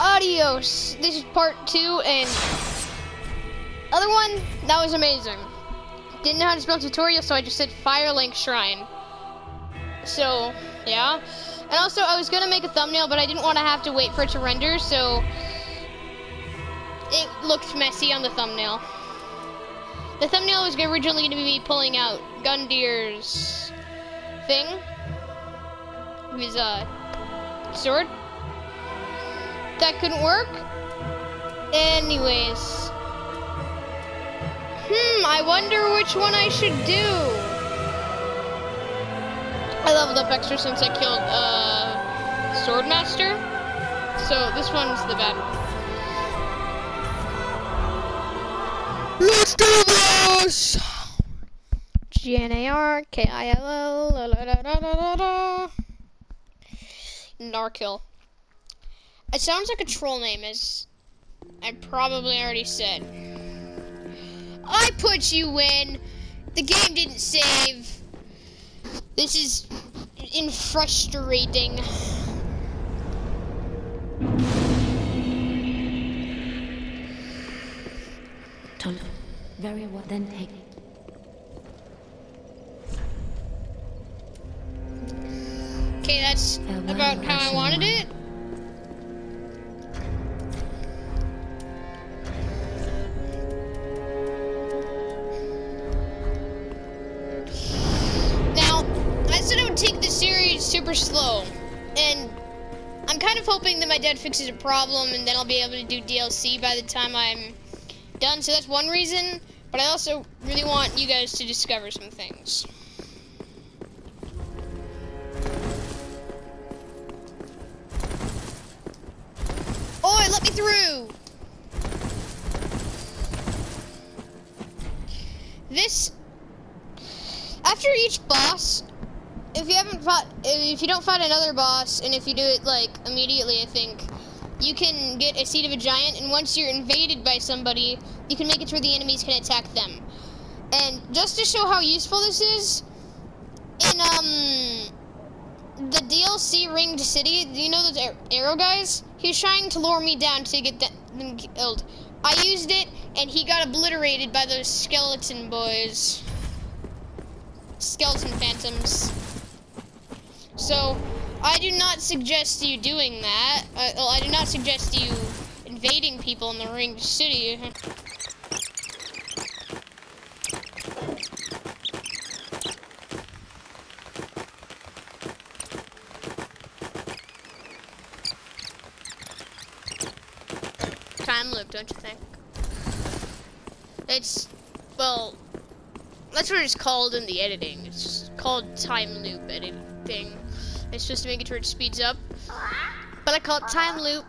Adios. This is part 2, and other one, that was amazing. Didn't know how to spell tutorial, so I just said Firelink Shrine. So, yeah. And also, I was gonna make a thumbnail, but I didn't want to have to wait for it to render, so it looked messy on the thumbnail. The thumbnail was originally gonna be me pulling out Gundir's thing. His, sword. That couldn't work. Anyways. I wonder which one I should do. I leveled up extra since I killed, Swordmaster. So this one's the bad one. Let's do this! GNARKILL, la la la la la. Narkill. It sounds like a troll name, as I probably already said. I put you in. The game didn't save. This is frustrating. Tolu, very well. Then take it. Okay, that's about how I wanted it. Take the series super slow, and I'm kind of hoping that my dad fixes a problem and then I'll be able to do DLC by the time I'm done. So that's one reason, but I also really want you guys to discover some things. Oh, let me through. This, after each boss, if you don't fight another boss, and if you do it like immediately, I think you can get a Seed of a Giant, and once you're invaded by somebody, you can make it to where the enemies can attack them. And just to show how useful this is, in the DLC Ringed City, do you know those arrow guys? He's trying to lure me down to get them killed. I used it, and he got obliterated by those skeleton boys. Skeleton phantoms. So, I do not suggest you doing that. I do not suggest you invading people in the Ringed City. Time loop, don't you think? It's, well, that's what it's called in the editing. It's called time loop editing. It's just to make it to where it speeds up. But I call it time loop.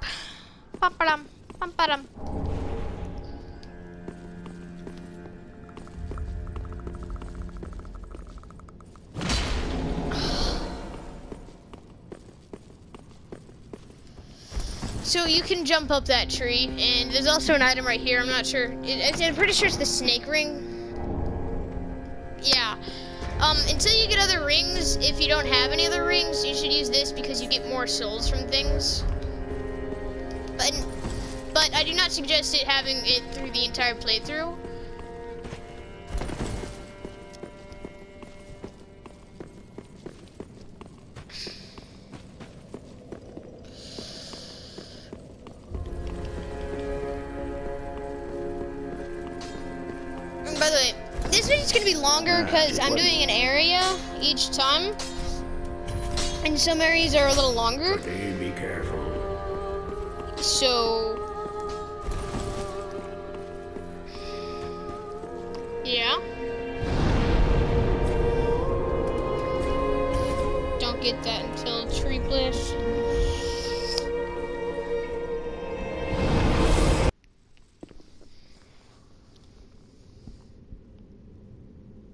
Pum-pa-dum, pum-pa-dum. So you can jump up that tree, and there's also an item right here. I'm not sure. I'm pretty sure it's the snake ring. Yeah. Until you get other rings, if you don't have any other rings, you should use this because you get more souls from things. But I do not suggest having it through the entire playthrough. And by the way, this video's gonna be longer because I'm doing an area each time, and some areas are a little longer. Be careful. So, yeah. Don't get that until tree bliss.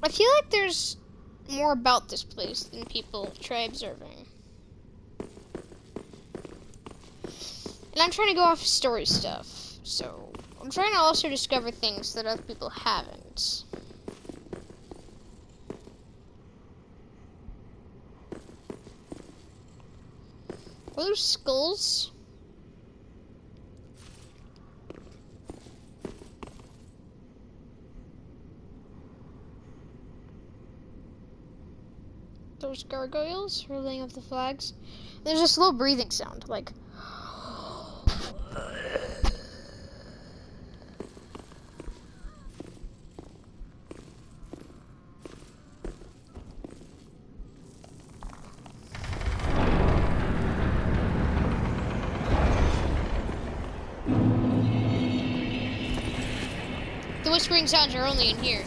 I feel like there's more about this place than people try observing. And I'm trying to go off story stuff, so I'm trying to also discover things that other people haven't. Are those skulls? Those gargoyles hurling up the flags. There's a slow breathing sound, like. The whispering sounds are only in here.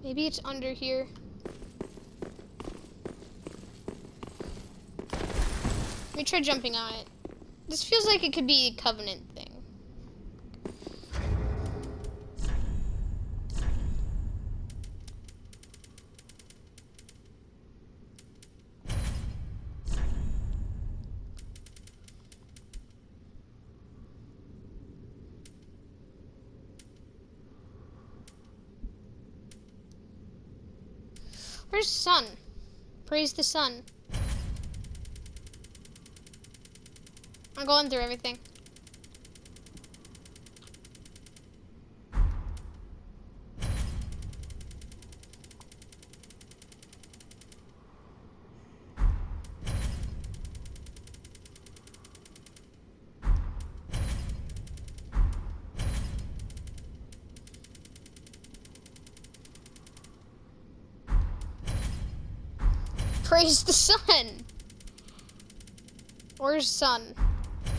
Maybe it's under here. Let me try jumping on it. This feels like it could be a Covenant thing. Where's sun? Praise the sun. I'm going through everything. Praise the sun! Where's sun?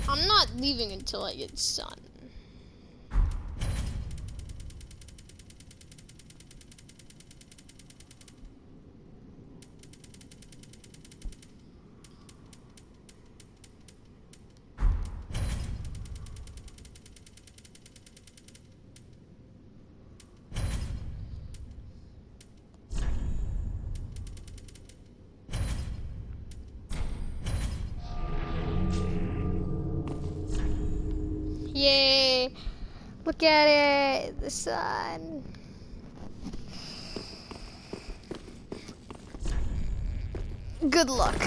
I'm not leaving until I get sun. Yay! Look at it! The sun! Good luck.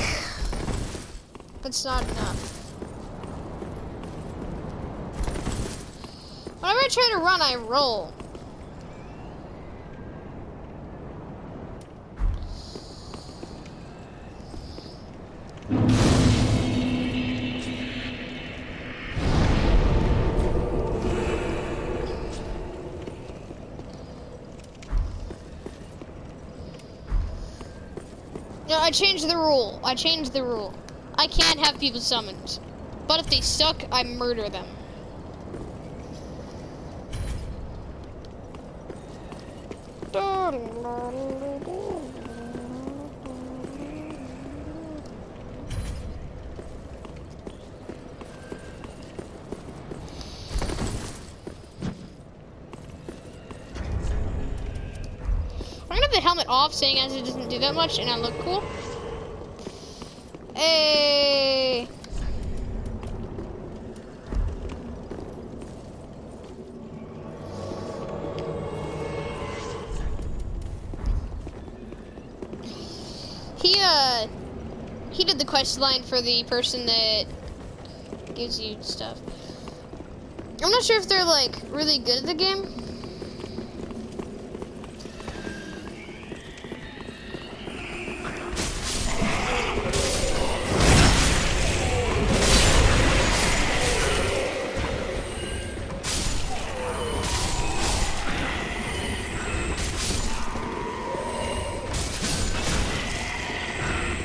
That's not enough. Whenever I try to run, I roll. No, I changed the rule. I changed the rule. I can't have people summoned. But if they suck, I murder them. I'm gonna have the helmet off, saying as it doesn't do that much, and I look cool. Hey. He did the quest line for the person that gives you stuff. I'm not sure if they're like really good at the game.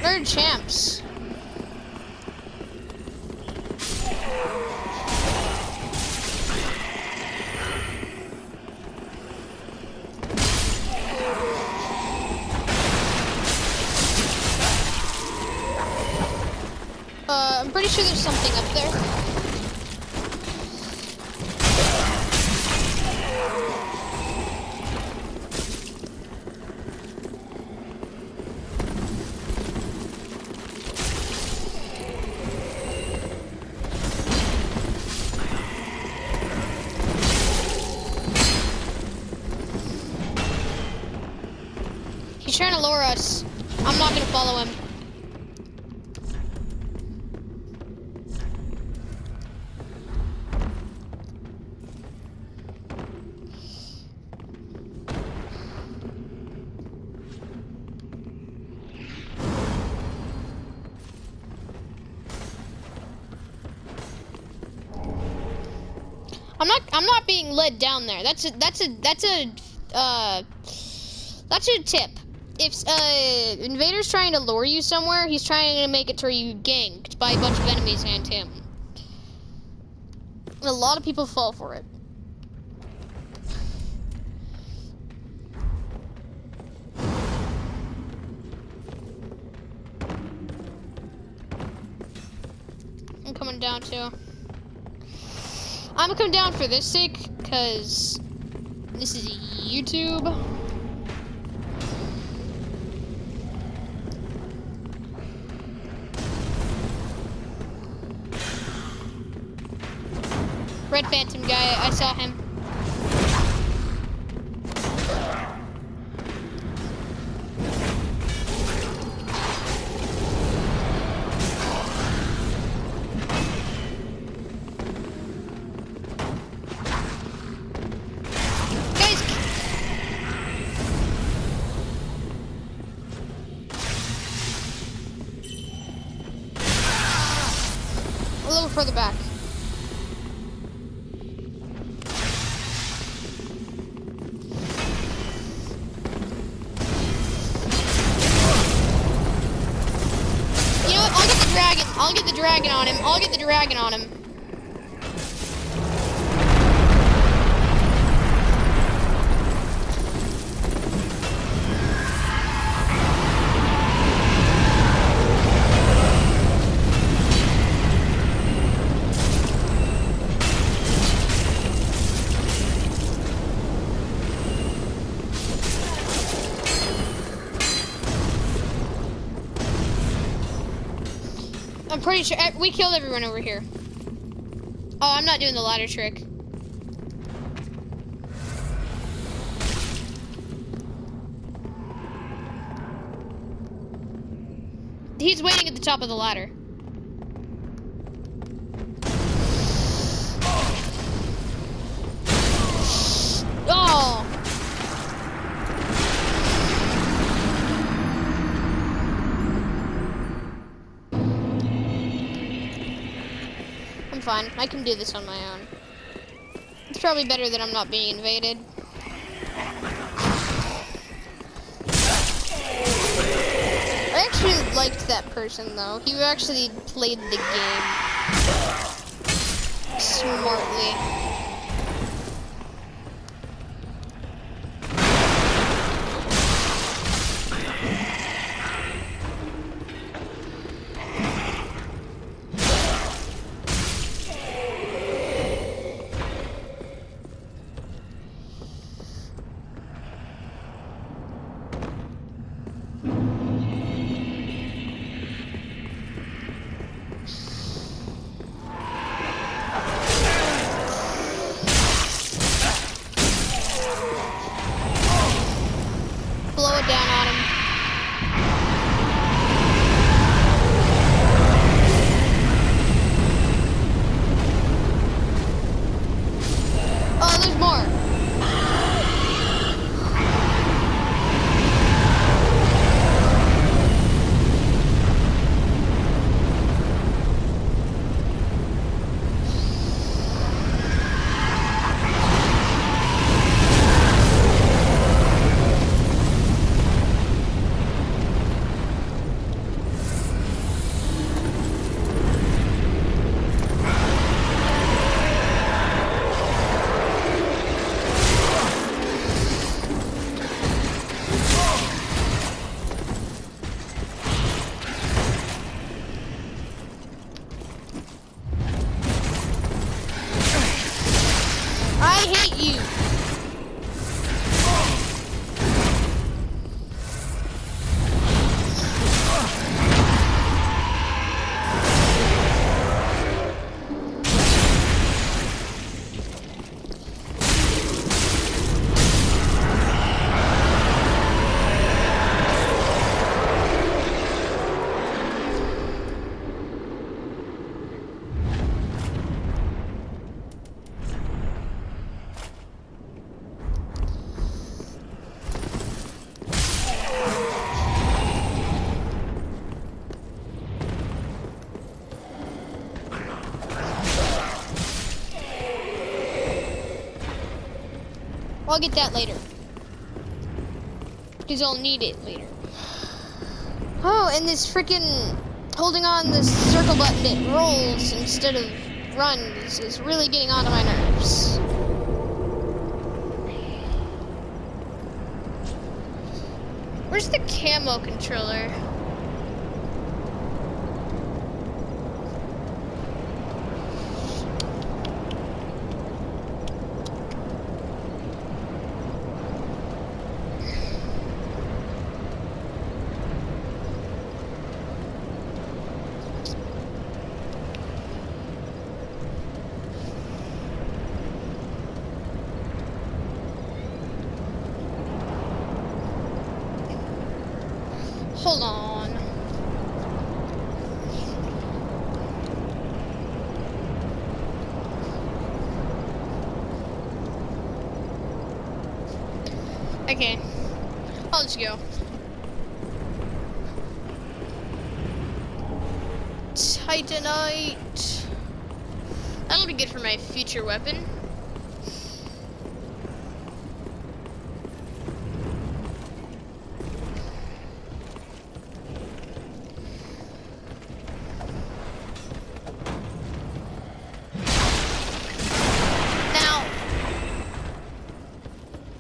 They're champs. I'm pretty sure there's something up there. He's trying to lure us. I'm not gonna follow him. I'm not being led down there. That's a tip. If invader's trying to lure you somewhere, he's trying to make it to where you ganked by a bunch of enemies and him. And a lot of people fall for it. I'm coming down too. I'm gonna come down for this sake, because this is YouTube. Red Phantom guy, I saw him. A little further back. You know what? I'll get the dragon. I'll get the dragon on him. I'll get the dragon on him. I'm pretty sure we killed everyone over here. Oh, I'm not doing the ladder trick. He's waiting at the top of the ladder. Oh! I'm fine. I can do this on my own. It's probably better that I'm not being invaded. I actually liked that person, though. He actually played the game smartly. Blow it down on him. Oh, there's more. I'll get that later. Because I'll need it later. Oh, and this freaking holding on the circle button that rolls instead of runs is really getting onto my nerves. Where's the camo controller? Hold on. Okay, I'll just go. Titanite. That'll be good for my future weapon.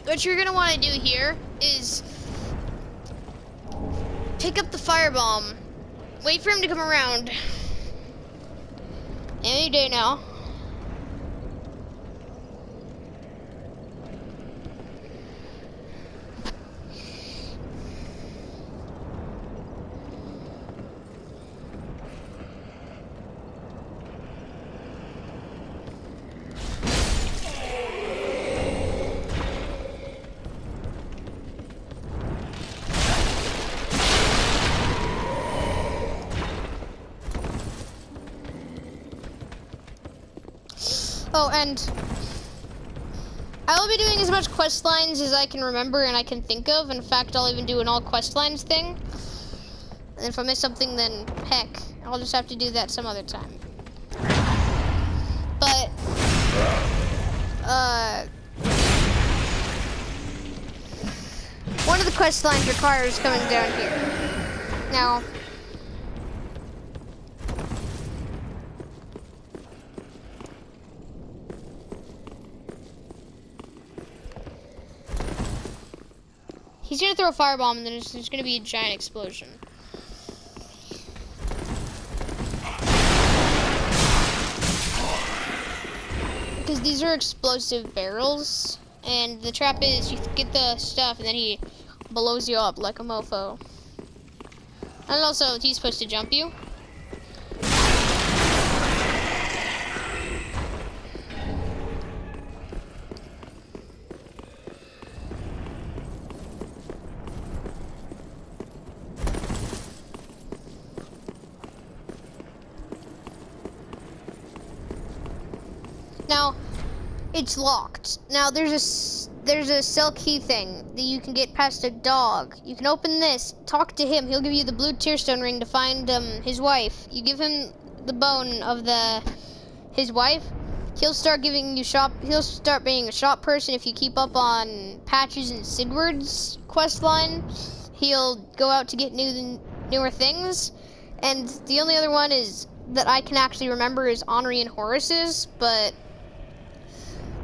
What you're gonna want to do here is pick up the firebomb, wait for him to come around. Any day now. Oh, and I will be doing as much quest lines as I can remember and I can think of. In fact, I'll even do an all quest lines thing. And if I miss something, then heck, I'll just have to do that some other time. But, one of the quest lines requires coming down here. Now, he's gonna throw a firebomb and then there's gonna be a giant explosion. Because these are explosive barrels, and the trap is you get the stuff and then he blows you up like a mofo. And also, he's supposed to jump you. Now, it's locked. Now, there's a cell key thing that you can get past a dog. You can open this, talk to him. He'll give you the blue tearstone ring to find his wife. You give him the bone of his wife. He'll start giving you He'll start being a shop person if you keep up on Patches and Sigward's quest line. He'll go out to get newer things. And the only other one is that I can actually remember is Henri and Horace's, but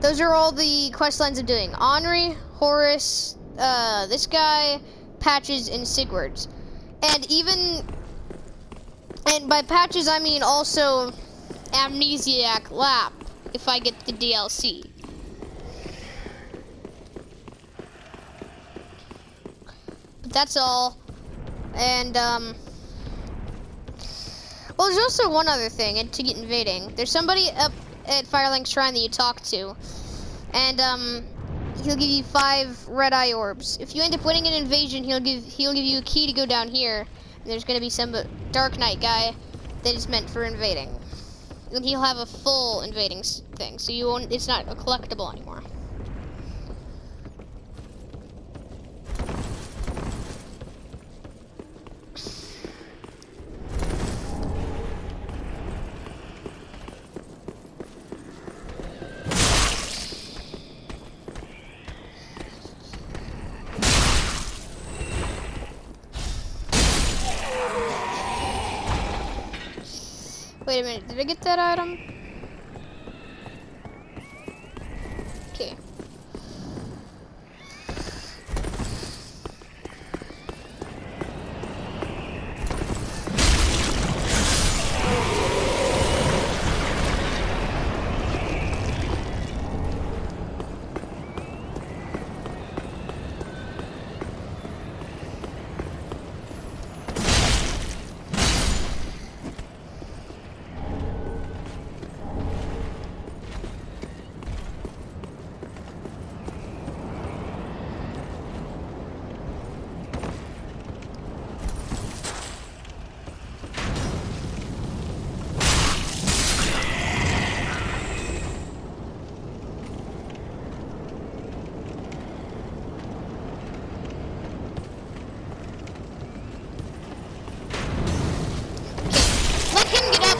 those are all the quest lines I'm doing. Henri, Horace, this guy, Patches, and Sigward's. And by Patches I mean also Amnesiac Lap, if I get the DLC. But that's all. And, well, there's also one other thing, and to get invading. There's somebody up at Firelink Shrine that you talk to, and he'll give you 5 red eye orbs. If you end up winning an invasion, he'll give you a key to go down here, and there's gonna be some Dark Knight guy that is meant for invading. And he'll have a full invading thing, so you won't. It's not a collectible anymore. Wait a minute, did I get that item? Okay.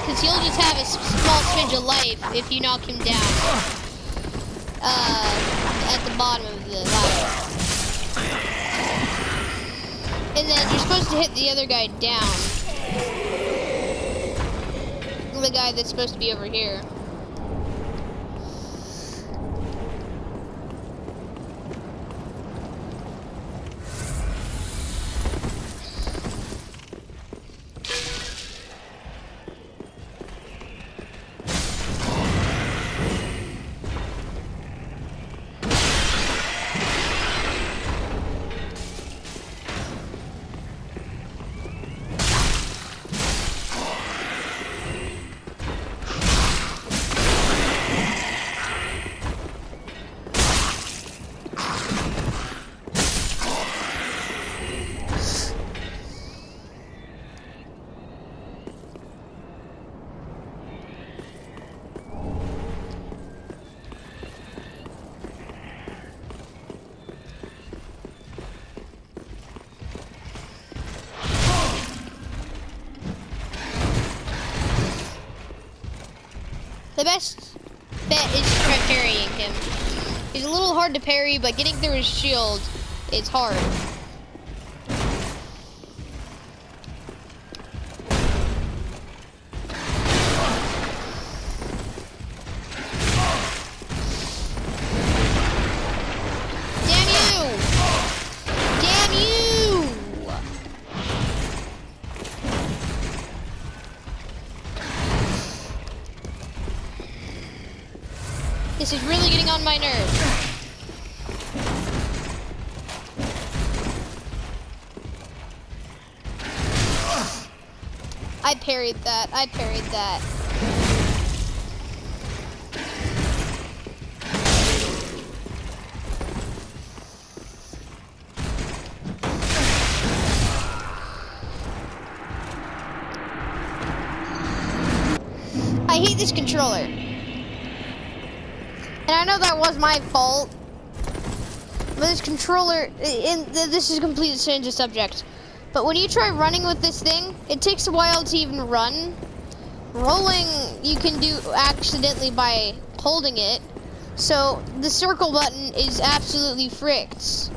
Because he'll just have a small smidge of life if you knock him down. At the bottom of the ladder. And then you're supposed to hit the other guy down. The guy that's supposed to be over here. The best bet is to try parrying him. He's a little hard to parry, but getting through his shield is hard. Damn you! Damn you! This is really getting on my nerves. I parried that. I parried that. I hate this controller. And I know that was my fault, but this controller, this is a completely change of subject. But when you try running with this thing, it takes a while to even run. Rolling, you can do accidentally by holding it. So the circle button is absolutely fricked.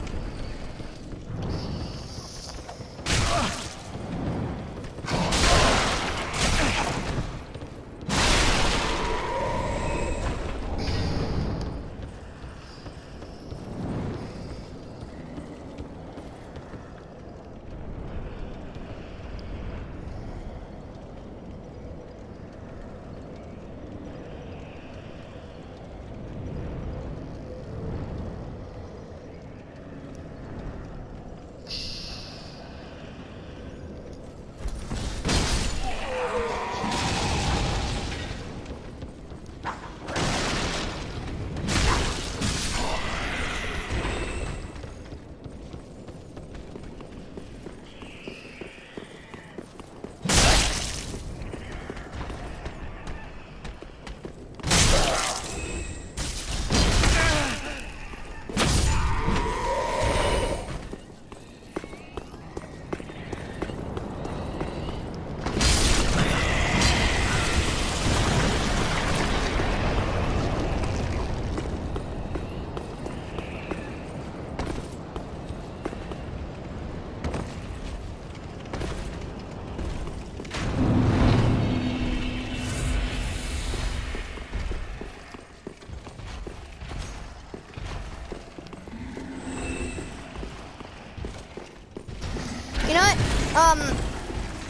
know what?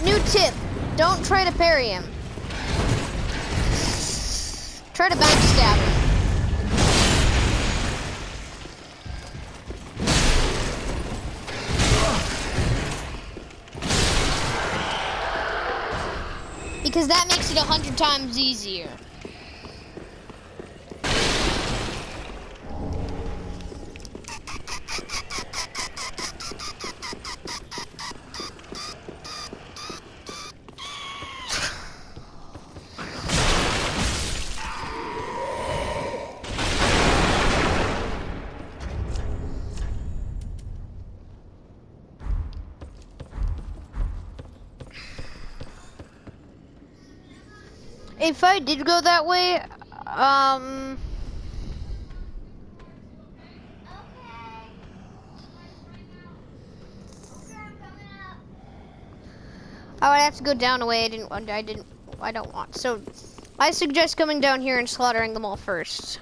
New tip. Don't try to parry him. Try to backstab him. Because that makes it 100 times easier. If I did go that way, I would have to go down a way I don't want. So I suggest coming down here and slaughtering them all first.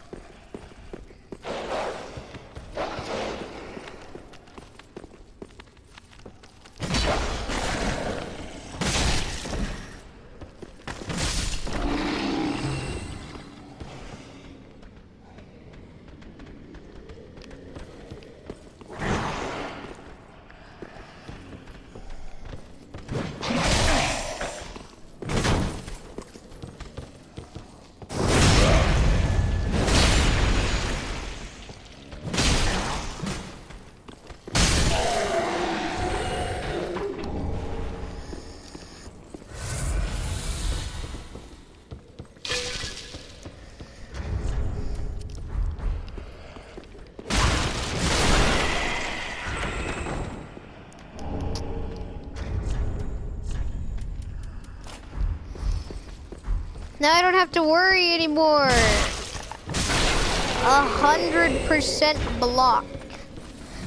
Now I don't have to worry anymore. 100% block.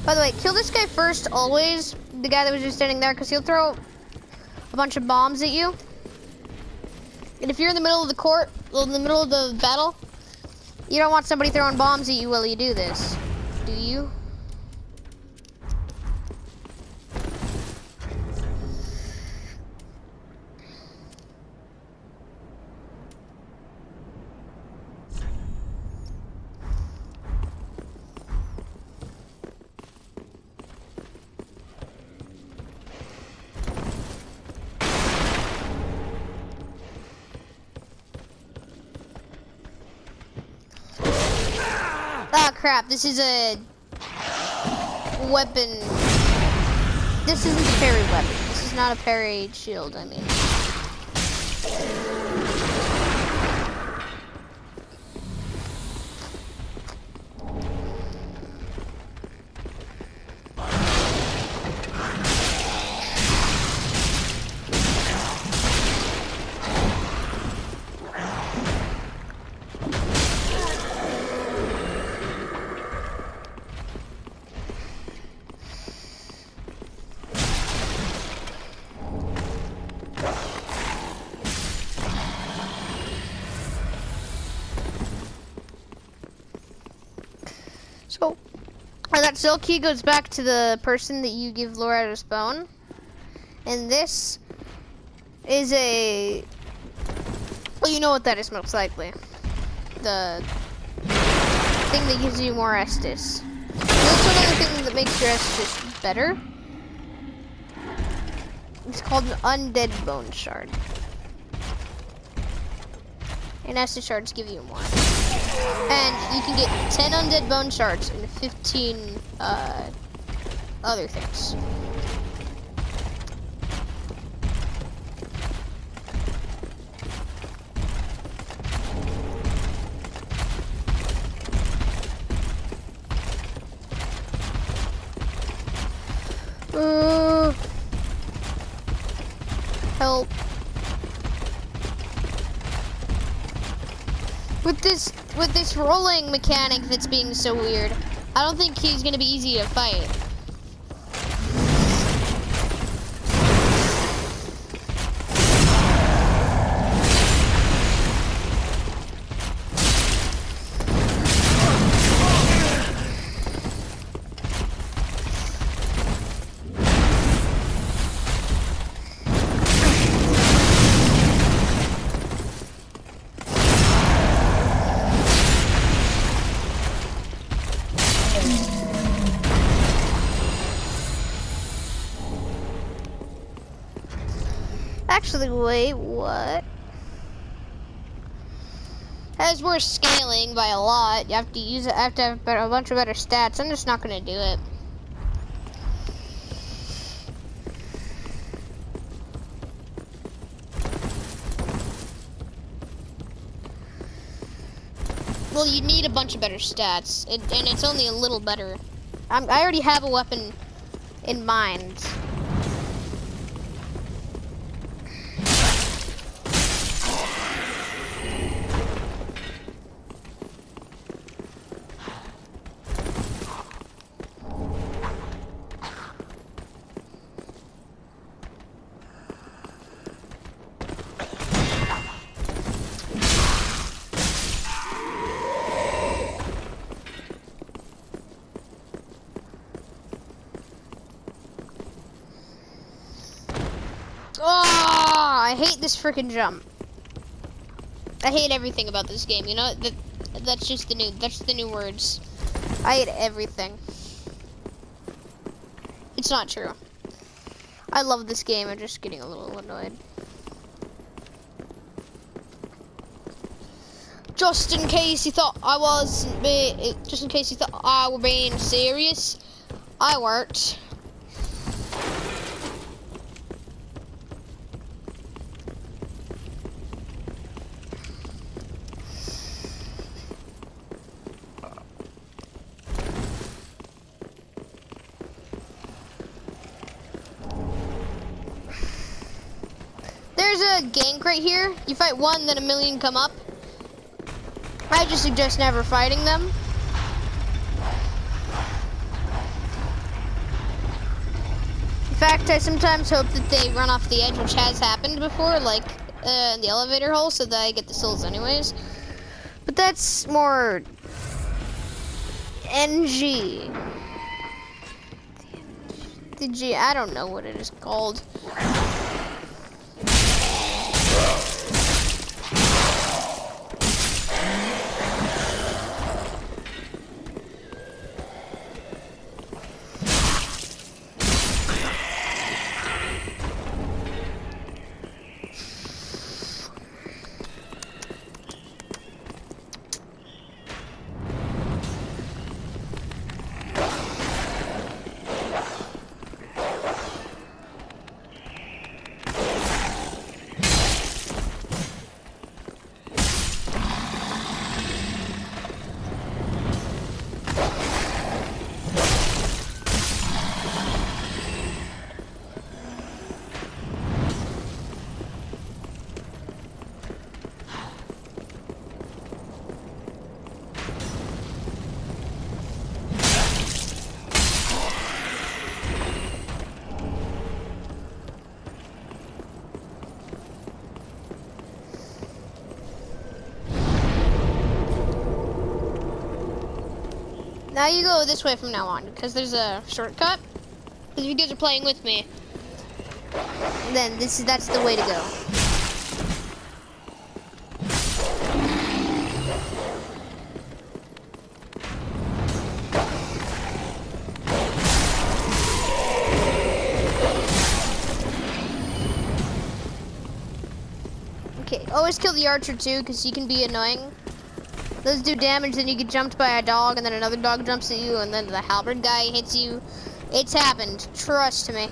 By the way, kill this guy first always. The guy that was just standing there, because he'll throw a bunch of bombs at you. And if you're in the middle of the court, in the middle of the battle, you don't want somebody throwing bombs at you while you do this, do you? Oh crap, this is a weapon. This isn't a parry weapon. This is not a parry shield, I mean. So, that silk key goes back to the person that you give Loretta's bone. And this is a... Well, you know what that is most likely. The thing that gives you more Estus. There's another thing that makes your Estus better. It's called an Undead Bone Shard. And Estus shards give you more. And you can get 10 Undead Bone Shards and 15 other things. Help. With this rolling mechanic that's being so weird, I don't think he's gonna be easy to fight. Actually, wait, what? As we're scaling by a lot, you have to use it. I have to have a bunch of better stats. I'm just not gonna do it. Well, you need a bunch of better stats, and it's only a little better. I already have a weapon in mind. Oh, I hate this freaking jump. I hate everything about this game. You know, that's just the new words. I hate everything. It's not true. I love this game. I'm just getting a little annoyed. Just in case you thought I wasn't just in case you thought I were being serious, I weren't. There's a gank right here. You fight one, then a million come up. I just suggest never fighting them. In fact, I sometimes hope that they run off the edge, which has happened before, like in the elevator hole, so that I get the souls anyways. But that's more NG. The G, I don't know what it is called. Now you go this way from now on, because there's a shortcut. Because if you guys are playing with me, then that's the way to go. Okay, always kill the archer too, because he can be annoying. Those do damage, then you get jumped by a dog, and then another dog jumps at you, and then the halberd guy hits you. It's happened, trust me.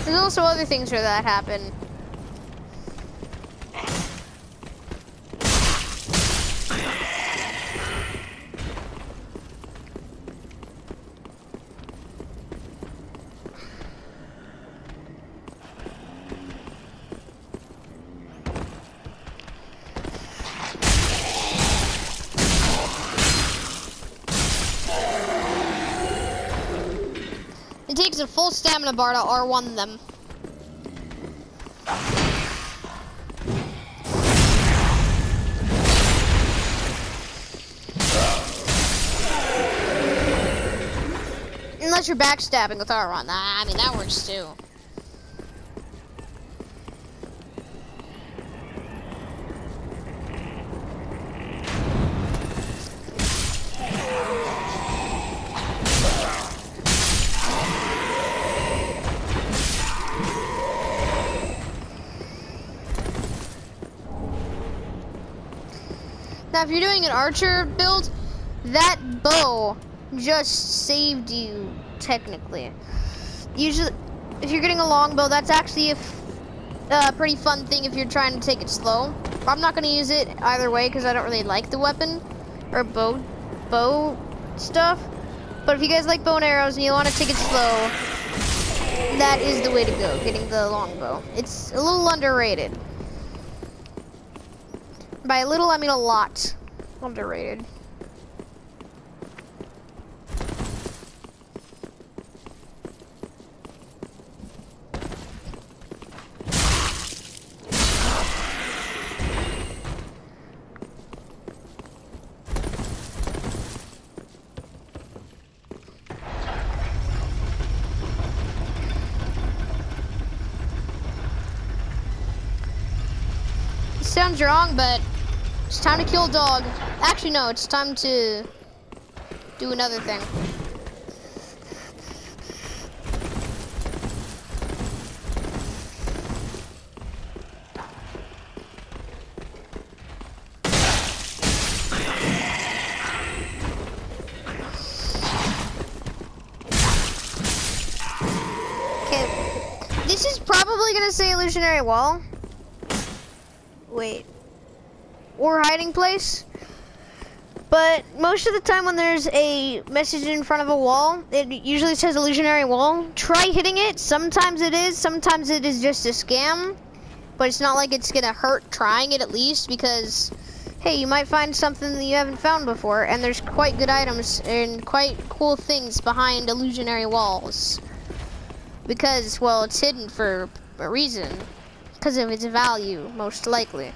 There's also other things where that happen. It takes a full stamina bar to R1 them. Unless you're backstabbing with R1. I mean, that works too. Now, if you're doing an archer build, that bow just saved you, technically. Usually, if you're getting a longbow, that's actually a pretty fun thing if you're trying to take it slow. I'm not going to use it either way because I don't really like the weapon or bow stuff. But if you guys like bow and arrows and you want to take it slow, that is the way to go, getting the longbow. It's a little underrated. By a little, I mean a lot underrated. Sounds wrong, but it's time to kill a dog. Actually, no, it's time to do another thing. Okay, this is probably gonna say illusionary wall. Wait, or hiding place, but most of the time when there's a message in front of a wall, it usually says illusionary wall. Try hitting it. Sometimes it is just a scam, but it's not like it's gonna hurt trying it at least, because hey, you might find something that you haven't found before, and there's quite good items and quite cool things behind illusionary walls, because, well, it's hidden for a reason. Because of its value, most likely.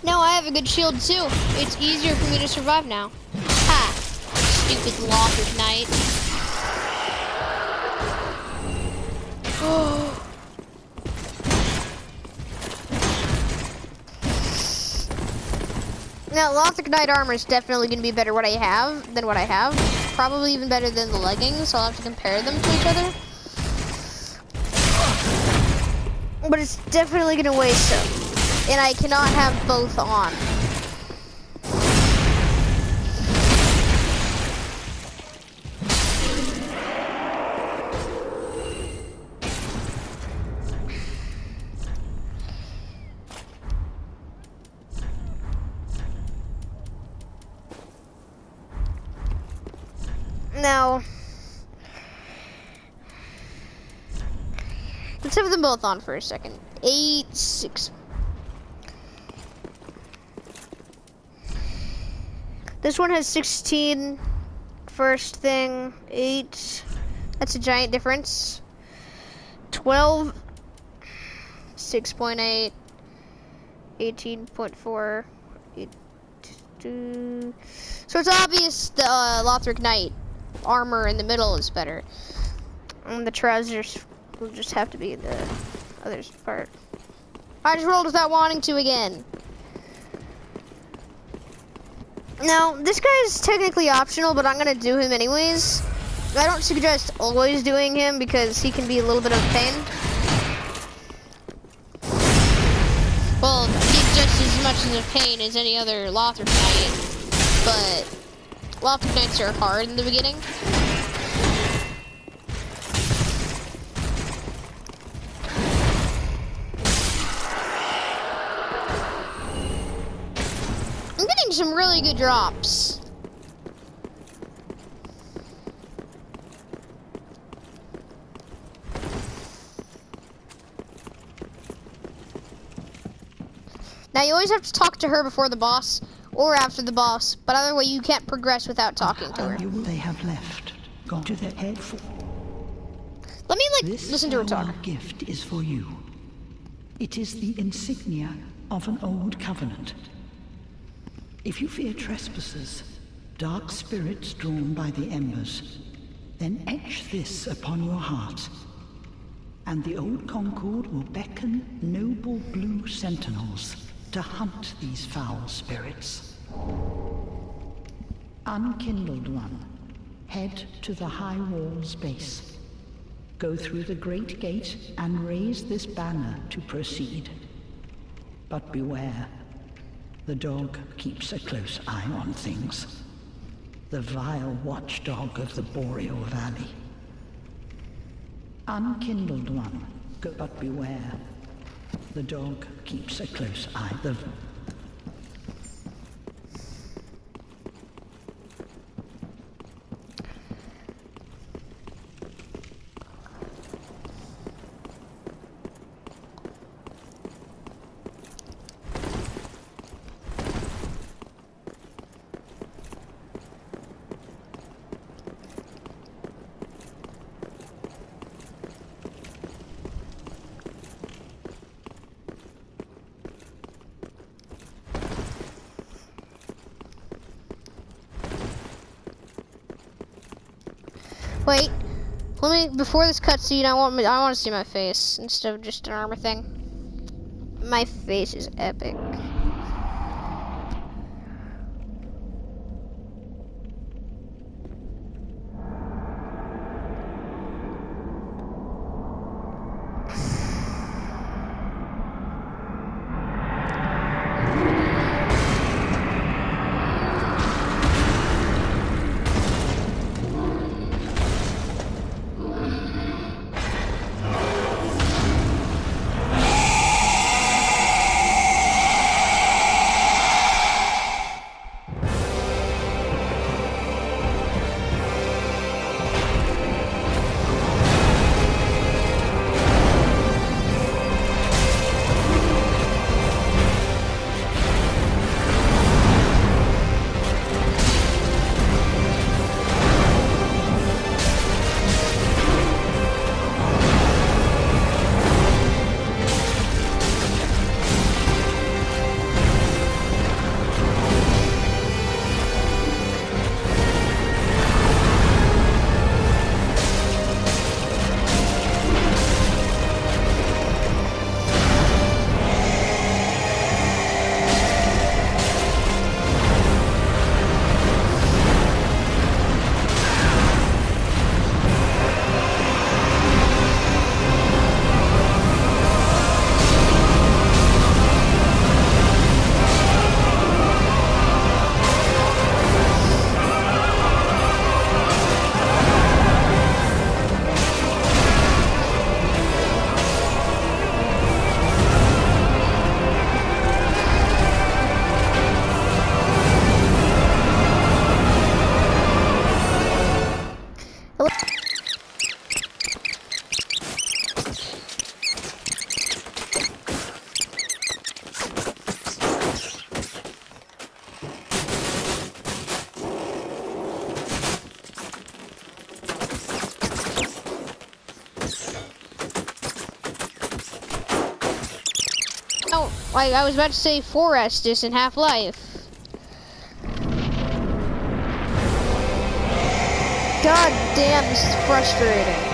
No, I have a good shield too. It's easier for me to survive now. Ha! Stupid Lothric Knight. Oh. Now, Lothric Knight armor is definitely going to be better than what I have. Probably even better than the leggings, so I'll have to compare them to each other. But it's definitely going to weigh some. And I cannot have both on. Now, let's have them both on for a second. 8, 6. This one has 16, first thing, 8, that's a giant difference. 12, 6.8, 18.4, 82. So it's obvious the Lothric Knight armor in the middle is better. And the trousers will just have to be the other part. I just rolled without wanting to again. Now, this guy is technically optional, but I'm gonna do him anyways. I don't suggest always doing him because he can be a little bit of a pain. Well, he's just as much as a pain as any other Lothric Knight, but Lothric Knights are hard in the beginning. I'm getting some really good drops. Now you always have to talk to her before the boss or after the boss, but either way you can't progress without talking to her. They have left, gone to their head for. Let me like This listen to her talk. farewell gift is for you. It is the insignia of an old covenant. If you fear trespassers, dark spirits drawn by the embers, then etch this upon your heart, and the old Concord will beckon noble blue sentinels to hunt these foul spirits. Unkindled one, head to the high wall's base. Go through the great gate and raise this banner to proceed. But beware, the dog keeps a close eye on things. The vile watchdog of the Boreal Valley. Unkindled one, but beware, the dog keeps a close eye. Wait, let me, before this cutscene, I want to see my face instead of just an armor thing. My face is epic. I was about to say Forestus in Half-Life. God damn, this is frustrating.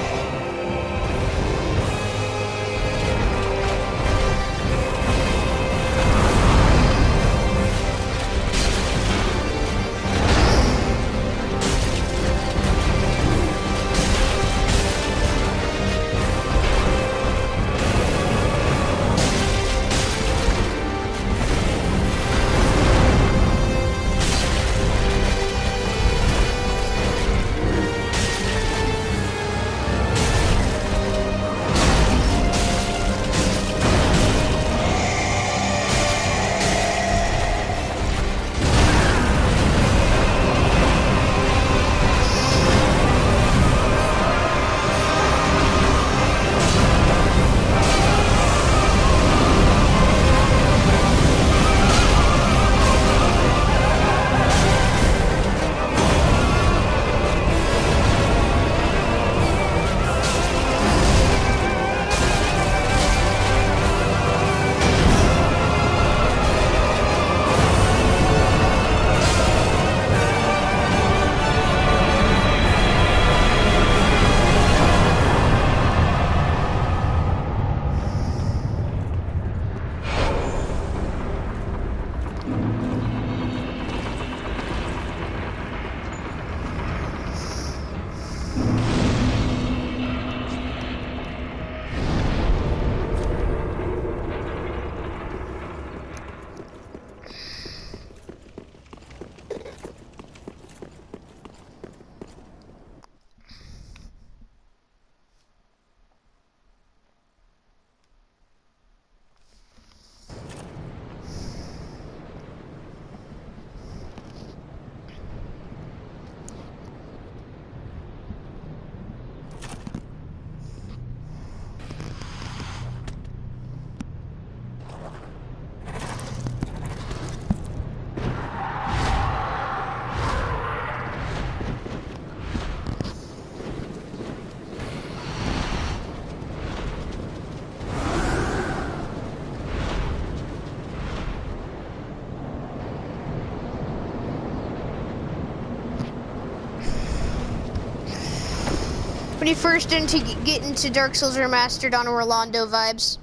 when you first get into Dark Souls Remastered on Orlando vibes.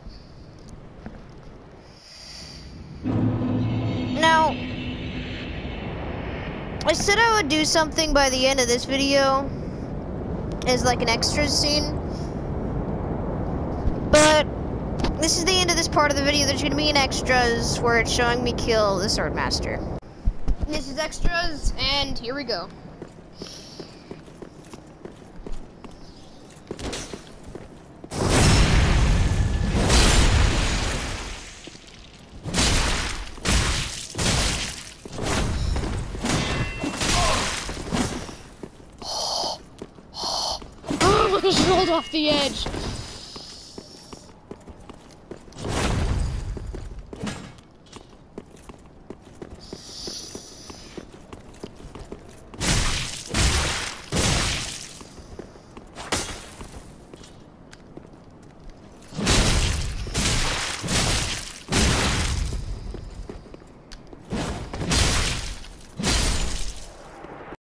Now, I said I would do something by the end of this video as like an extras scene, but this is the end of this part of the video. There's gonna be an extras where it's showing me kill the Swordmaster. This is extras, and here we go. Just rolled off the edge.